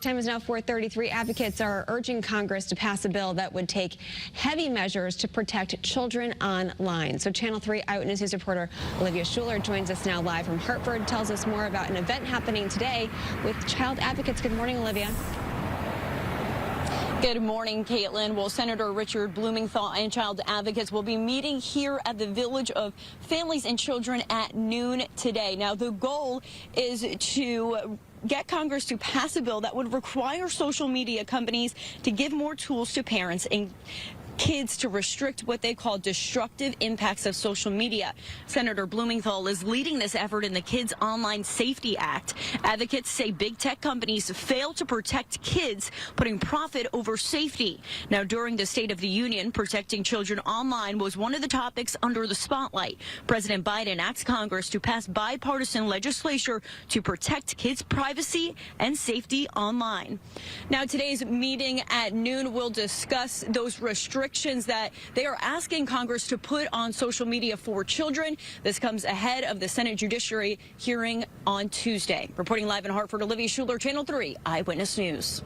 Time is now 4:33. Advocates are urging Congress to pass a bill that would take heavy measures to protect children online. So Channel 3 Eyewitness News reporter Olivia Schuler joins us now live from Hartford, tells us more about an event happening today with child advocates. Good morning, Olivia. Good morning, Caitlin. Well, Senator Richard Blumenthal and child advocates will be meeting here at the Village of Families and Children at noon today. Now, the goal is to get Congress to pass a bill that would require social media companies to give more tools to parents and kids to restrict what they call destructive impacts of social media. Senator Blumenthal is leading this effort in the Kids Online Safety Act. Advocates say big tech companies fail to protect kids, putting profit over safety. Now, during the State of the Union, protecting children online was one of the topics under the spotlight. President Biden asked Congress to pass bipartisan legislation to protect kids' privacy and safety online. Now, today's meeting at noon will discuss those restrictions that they are asking Congress to put on social media for children. This comes ahead of the Senate Judiciary hearing on Tuesday. Reporting live in Hartford, Olivia Schuler, Channel 3 Eyewitness News.